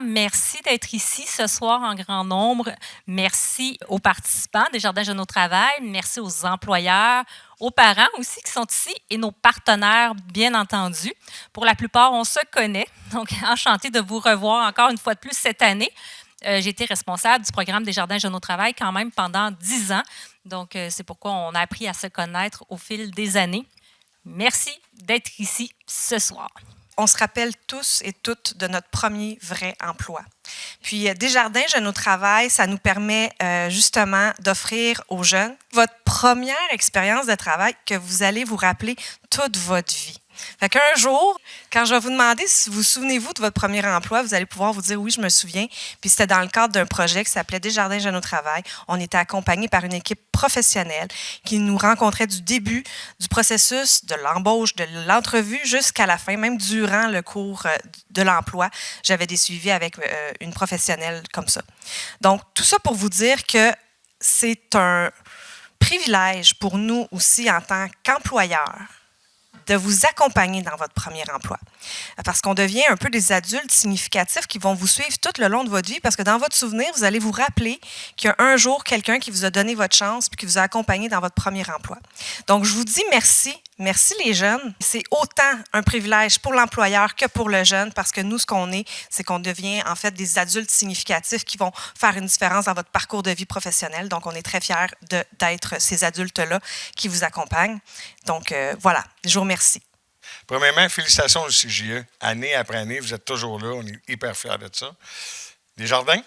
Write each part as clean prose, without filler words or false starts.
Merci d'être ici ce soir en grand nombre. Merci aux participants des Jardins Jeunes au Travail. Merci aux employeurs, aux parents aussi qui sont ici et nos partenaires, bien entendu. Pour la plupart, on se connaît. Donc, enchantée de vous revoir encore une fois de plus cette année. J'ai été responsable du programme des Jardins Jeunes au Travail quand même pendant 10 ans. Donc, c'est pourquoi on a appris à se connaître au fil des années. Merci d'être ici ce soir. On se rappelle tous et toutes de notre premier vrai emploi. Puis, Desjardins Jeunes au Travail, ça nous permet justement d'offrir aux jeunes votre première expérience de travail que vous allez vous rappeler toute votre vie. Fait qu'un jour, quand je vais vous demander si vous souvenez-vous de votre premier emploi, vous allez pouvoir vous dire oui, je me souviens. Puis c'était dans le cadre d'un projet qui s'appelait Desjardins Jeunes au Travail. On était accompagnés par une équipe professionnelle qui nous rencontrait du début du processus de l'embauche, de l'entrevue jusqu'à la fin, même durant le cours de l'emploi. J'avais des suivis avec une professionnelle comme ça. Donc, tout ça pour vous dire que c'est un privilège pour nous aussi en tant qu'employeurs de vous accompagner dans votre premier emploi. Parce qu'on devient un peu des adultes significatifs qui vont vous suivre tout le long de votre vie, parce que dans votre souvenir, vous allez vous rappeler qu'il y a un jour quelqu'un qui vous a donné votre chance puis qui vous a accompagné dans votre premier emploi. Donc, je vous dis merci. Merci les jeunes. C'est autant un privilège pour l'employeur que pour le jeune, parce que nous, ce qu'on est, c'est qu'on devient en fait des adultes significatifs qui vont faire une différence dans votre parcours de vie professionnelle. Donc, on est très fiers d'être ces adultes-là qui vous accompagnent. Donc, voilà, je vous remercie. Premièrement, félicitations au CJE. Année après année, vous êtes toujours là. On est hyper fiers de ça. Desjardins,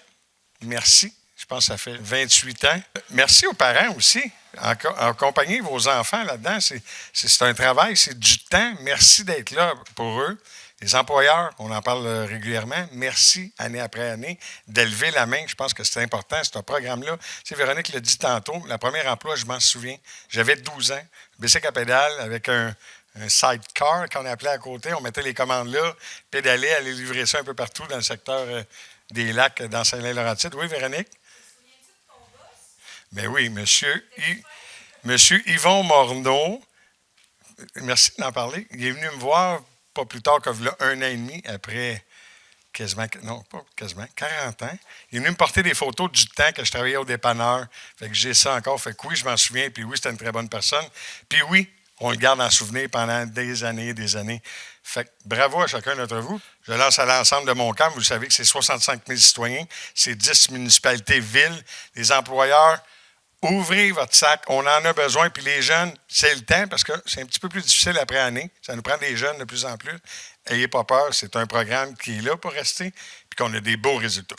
merci. Je pense que ça fait 28 ans. Merci aux parents aussi. Accompagner vos enfants là-dedans, c'est un travail, c'est du temps. Merci d'être là pour eux. Les employeurs, on en parle régulièrement, merci année après année d'élever la main. Je pense que c'est important, ce programme-là. Tu sais, Véronique l'a dit tantôt, le premier emploi, je m'en souviens. J'avais 12 ans, bicycle à pédale avec un sidecar qu'on appelait à côté. On mettait les commandes là, pédaler, aller livrer ça un peu partout dans le secteur des lacs dans Saint-Laurentide. Oui, Véronique? Ben oui, monsieur Yvon Morneau, merci d'en parler. Il est venu me voir pas plus tard que là, 1 an et demi après quasiment, non, pas quasiment, 40 ans. Il est venu me porter des photos du temps que je travaillais au dépanneur. Fait que j'ai ça encore. Fait que oui, je m'en souviens. Puis oui, c'était une très bonne personne. Puis oui, on le garde en souvenir pendant des années et des années. Fait que bravo à chacun d'entre vous. Je lance à l'ensemble de mon camp. Vous savez que c'est 65 000 citoyens. C'est 10 municipalités, villes. Les employeurs, ouvrez votre sac, on en a besoin. Puis les jeunes, c'est le temps parce que c'est un petit peu plus difficile après année. Ça nous prend des jeunes de plus en plus. Ayez pas peur, c'est un programme qui est là pour rester puis qu'on a des beaux résultats.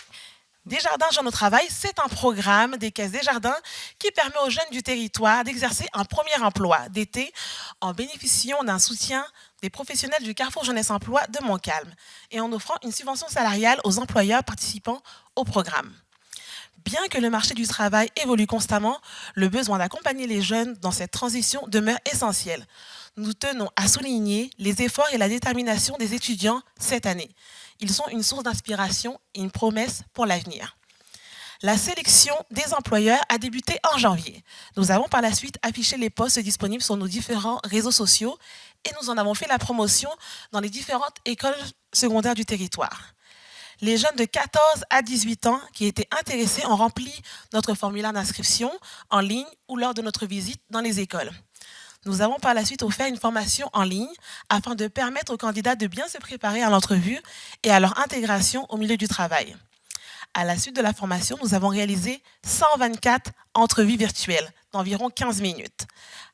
Desjardins Jeunes au Travail, c'est un programme des Caisses Desjardins qui permet aux jeunes du territoire d'exercer un premier emploi d'été en bénéficiant d'un soutien des professionnels du Carrefour Jeunesse Emploi de Montcalm et en offrant une subvention salariale aux employeurs participant au programme. Bien que le marché du travail évolue constamment, le besoin d'accompagner les jeunes dans cette transition demeure essentiel. Nous tenons à souligner les efforts et la détermination des étudiants cette année. Ils sont une source d'inspiration et une promesse pour l'avenir. La sélection des employeurs a débuté en janvier. Nous avons par la suite affiché les postes disponibles sur nos différents réseaux sociaux et nous en avons fait la promotion dans les différentes écoles secondaires du territoire. Les jeunes de 14 à 18 ans qui étaient intéressés ont rempli notre formulaire d'inscription en ligne ou lors de notre visite dans les écoles. Nous avons par la suite offert une formation en ligne afin de permettre aux candidats de bien se préparer à l'entrevue et à leur intégration au milieu du travail. À la suite de la formation, nous avons réalisé 124 entrevues virtuelles d'environ 15 minutes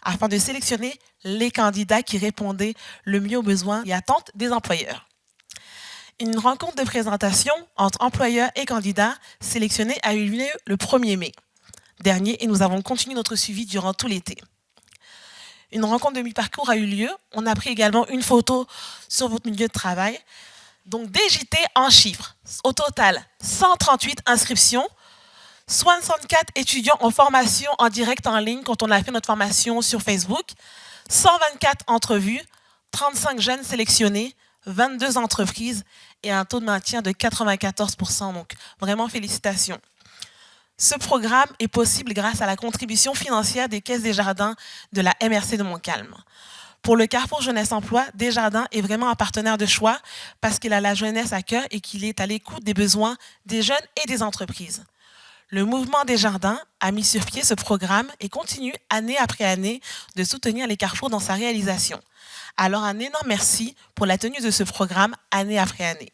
afin de sélectionner les candidats qui répondaient le mieux aux besoins et attentes des employeurs. Une rencontre de présentation entre employeurs et candidats sélectionnés a eu lieu le 1er mai dernier et nous avons continué notre suivi durant tout l'été. Une rencontre de mi-parcours a eu lieu. On a pris également une photo sur votre milieu de travail. Donc, des JT en chiffres. Au total, 138 inscriptions, 64 étudiants en formation en direct en ligne quand on a fait notre formation sur Facebook, 124 entrevues, 35 jeunes sélectionnés, 22 entreprises et un taux de maintien de 94%. Donc, vraiment, félicitations. Ce programme est possible grâce à la contribution financière des Caisses Desjardins de la MRC de Montcalm. Pour le Carrefour Jeunesse Emploi, Desjardins est vraiment un partenaire de choix parce qu'il a la jeunesse à cœur et qu'il est à l'écoute des besoins des jeunes et des entreprises. Le mouvement Desjardins a mis sur pied ce programme et continue année après année de soutenir les carrefours dans sa réalisation. Alors un énorme merci pour la tenue de ce programme année après année.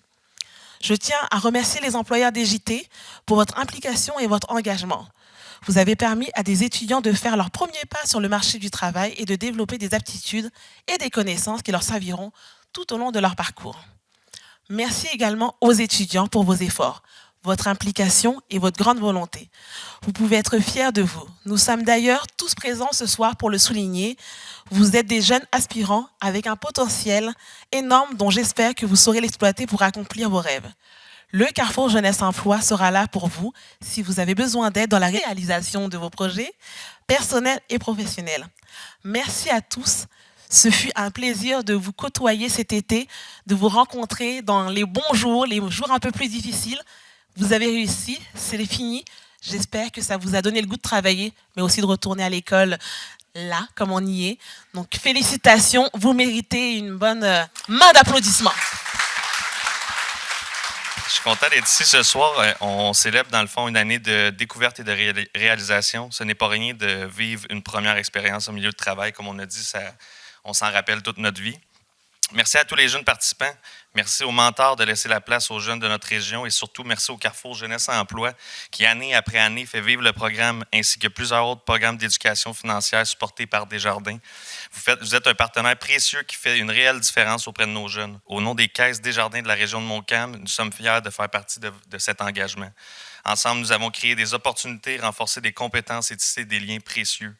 Je tiens à remercier les employeurs des JT pour votre implication et votre engagement. Vous avez permis à des étudiants de faire leur premier pas sur le marché du travail et de développer des aptitudes et des connaissances qui leur serviront tout au long de leur parcours. Merci également aux étudiants pour vos efforts, votre implication et votre grande volonté. Vous pouvez être fiers de vous. Nous sommes d'ailleurs tous présents ce soir pour le souligner. Vous êtes des jeunes aspirants avec un potentiel énorme dont j'espère que vous saurez l'exploiter pour accomplir vos rêves. Le Carrefour Jeunesse Emploi sera là pour vous si vous avez besoin d'aide dans la réalisation de vos projets personnels et professionnels. Merci à tous. Ce fut un plaisir de vous côtoyer cet été, de vous rencontrer dans les bons jours, les jours un peu plus difficiles. Vous avez réussi, c'est fini. J'espère que ça vous a donné le goût de travailler, mais aussi de retourner à l'école là, comme on y est. Donc félicitations, vous méritez une bonne main d'applaudissements. Je suis content d'être ici ce soir. On célèbre dans le fond une année de découverte et de réalisation. Ce n'est pas rien de vivre une première expérience au milieu de travail. Comme on a dit, on s'en rappelle toute notre vie. Merci à tous les jeunes participants. Merci aux mentors de laisser la place aux jeunes de notre région et surtout merci au Carrefour Jeunesse Emploi qui, année après année, fait vivre le programme ainsi que plusieurs autres programmes d'éducation financière supportés par Desjardins. Vous êtes un partenaire précieux qui fait une réelle différence auprès de nos jeunes. Au nom des caisses Desjardins de la région de Montcalm, nous sommes fiers de faire partie de cet engagement. Ensemble, nous avons créé des opportunités, renforcé des compétences et tissé des liens précieux.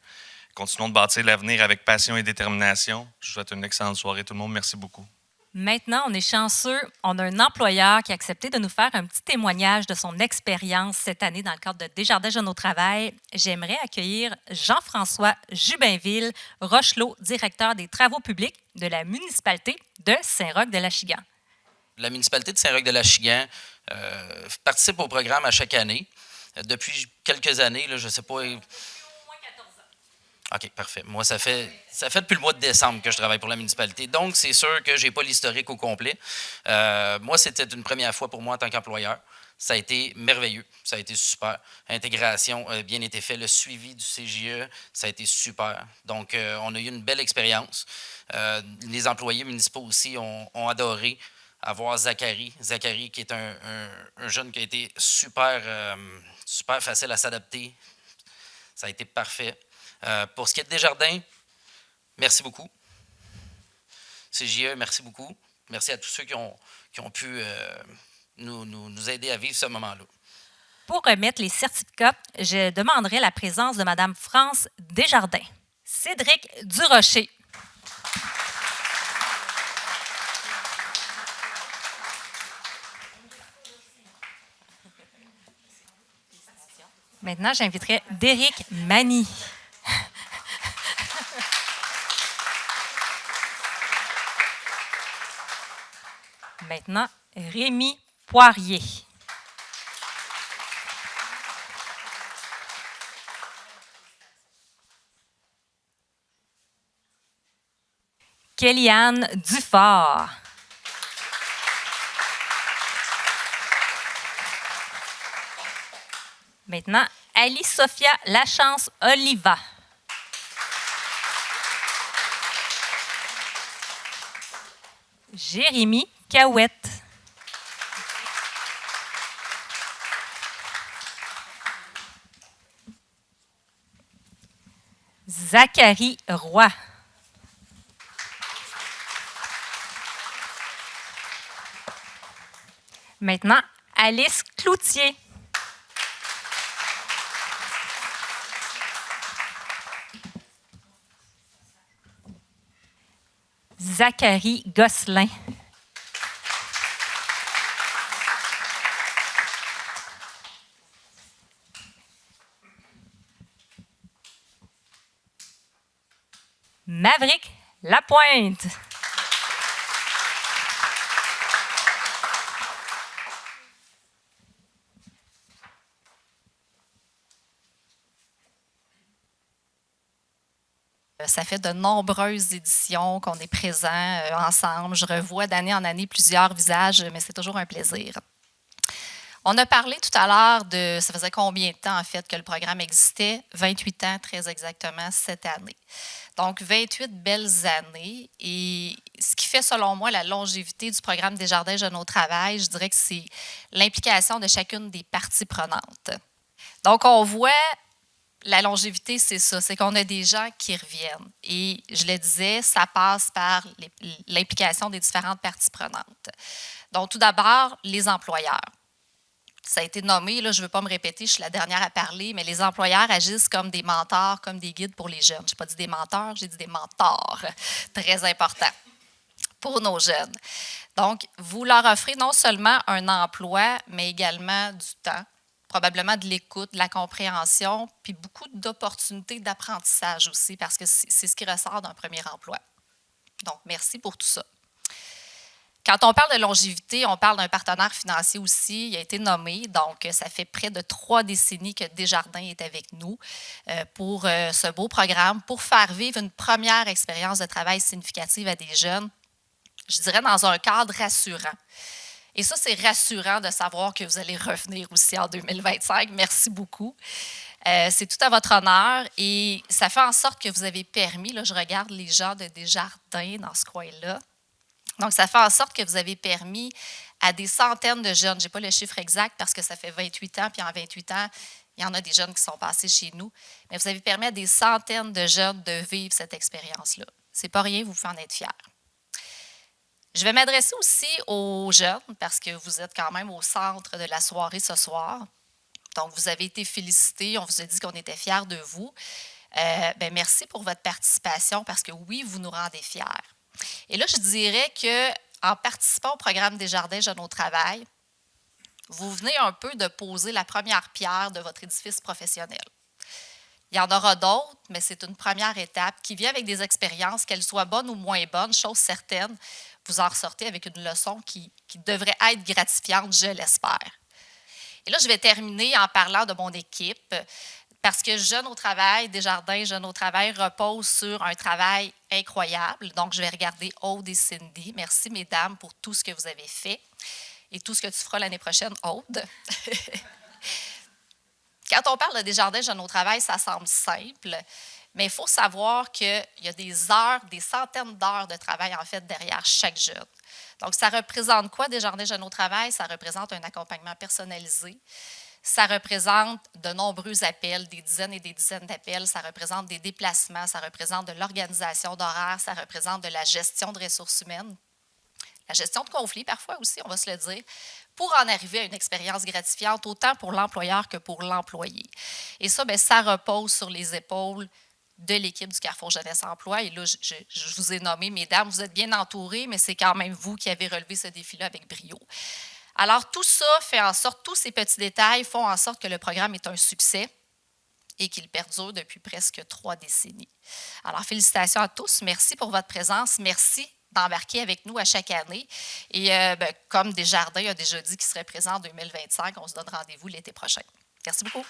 Continuons de bâtir l'avenir avec passion et détermination. Je vous souhaite une excellente soirée tout le monde. Merci beaucoup. Maintenant, on est chanceux. On a un employeur qui a accepté de nous faire un petit témoignage de son expérience cette année dans le cadre de Desjardins Jeunes au travail. J'aimerais accueillir Jean-François Jubinville Rochelot, directeur des travaux publics de la municipalité de Saint-Roch-de-l'Achigan. La municipalité de Saint-Roch-de-l'Achigan participe au programme à chaque année. Depuis quelques années, là, je ne sais pas... OK, parfait. Moi, ça fait depuis le mois de décembre que je travaille pour la municipalité. Donc, c'est sûr que je n'ai pas l'historique au complet. Moi, c'était une première fois pour moi en tant qu'employeur. Ça a été merveilleux. Ça a été super. L'intégration a bien été faite. Le suivi du CJE, ça a été super. Donc, on a eu une belle expérience. Les employés municipaux aussi ont adoré avoir Zachary. Zachary, qui est un jeune qui a été super facile à s'adapter. Ça a été parfait. Pour ce qui est de Desjardins, merci beaucoup. CJE, merci beaucoup. Merci à tous ceux qui ont pu nous aider à vivre ce moment-là. Pour remettre les certificats, je demanderai la présence de Mme France Desjardins. Cédric Durocher. Maintenant, j'inviterai Déric Mani. Maintenant, Rémi Poirier. Kéliane Dufort. Maintenant, Ali-Sophia Lachance Oliva. Jérémy Cahouette. Zachary Roy. Maintenant, Alice Cloutier. Zachary Gosselin. Maverick Lapointe. Ça fait de nombreuses éditions qu'on est présents ensemble. Je revois d'année en année plusieurs visages, mais c'est toujours un plaisir. On a parlé tout à l'heure de, ça faisait combien de temps en fait que le programme existait? 28 ans très exactement cette année. Donc 28 belles années et ce qui fait selon moi la longévité du programme Desjardins Jeunes au travail, je dirais que c'est l'implication de chacune des parties prenantes. Donc on voit la longévité, c'est ça, c'est qu'on a des gens qui reviennent. Et je le disais, ça passe par l'implication des différentes parties prenantes. Donc tout d'abord, les employeurs. Ça a été nommé, là, je ne veux pas me répéter, je suis la dernière à parler, mais les employeurs agissent comme des mentors, comme des guides pour les jeunes. Je n'ai pas dit des menteurs, j'ai dit des mentors. Très important pour nos jeunes. Donc, vous leur offrez non seulement un emploi, mais également du temps, probablement de l'écoute, de la compréhension, puis beaucoup d'opportunités d'apprentissage aussi, parce que c'est ce qui ressort d'un premier emploi. Donc, merci pour tout ça. Quand on parle de longévité, on parle d'un partenaire financier aussi. Il a été nommé, donc ça fait près de 3 décennies que Desjardins est avec nous pour ce beau programme, pour faire vivre une première expérience de travail significative à des jeunes, je dirais dans un cadre rassurant. Et ça, c'est rassurant de savoir que vous allez revenir aussi en 2025. Merci beaucoup. C'est tout à votre honneur et ça fait en sorte que vous avez permis, là, je regarde les gens de Desjardins dans ce coin-là, donc, ça fait en sorte que vous avez permis à des centaines de jeunes, je n'ai pas le chiffre exact parce que ça fait 28 ans, puis en 28 ans, il y en a des jeunes qui sont passés chez nous, mais vous avez permis à des centaines de jeunes de vivre cette expérience-là. Ce n'est pas rien, vous pouvez en être fiers. Je vais m'adresser aussi aux jeunes parce que vous êtes quand même au centre de la soirée ce soir. Donc, vous avez été félicités, on vous a dit qu'on était fiers de vous. Merci pour votre participation parce que oui, vous nous rendez fiers. Et là, je dirais qu'en participant au programme Desjardins Jeunes au travail, vous venez un peu de poser la première pierre de votre édifice professionnel. Il y en aura d'autres, mais c'est une première étape qui vient avec des expériences, qu'elles soient bonnes ou moins bonnes, chose certaine, vous en ressortez avec une leçon qui devrait être gratifiante, je l'espère. Et là, je vais terminer en parlant de mon équipe. Parce que Jeunes au travail, Desjardins Jeunes au travail repose sur un travail incroyable. Donc, je vais regarder Aude et Cindy. Merci, mesdames, pour tout ce que vous avez fait et tout ce que tu feras l'année prochaine, Aude. Quand on parle de Desjardins Jeunes au travail, ça semble simple, mais il faut savoir qu'il y a des heures, des centaines d'heures de travail, en fait, derrière chaque jeune. Donc, ça représente quoi, Desjardins Jeunes au travail? Ça représente un accompagnement personnalisé. Ça représente de nombreux appels, des dizaines et des dizaines d'appels. Ça représente des déplacements, ça représente de l'organisation d'horaires, ça représente de la gestion de ressources humaines, la gestion de conflits parfois aussi, on va se le dire, pour en arriver à une expérience gratifiante autant pour l'employeur que pour l'employé. Et ça, ça repose sur les épaules de l'équipe du Carrefour Jeunesse Emploi. Et là, je vous ai nommé, mesdames, vous êtes bien entourées, mais c'est quand même vous qui avez relevé ce défi-là avec brio. Alors, tout ça fait en sorte, tous ces petits détails font en sorte que le programme est un succès et qu'il perdure depuis presque 3 décennies. Alors, félicitations à tous. Merci pour votre présence. Merci d'embarquer avec nous à chaque année. Et comme Desjardins a déjà dit qu'il serait présent en 2025, on se donne rendez-vous l'été prochain. Merci beaucoup.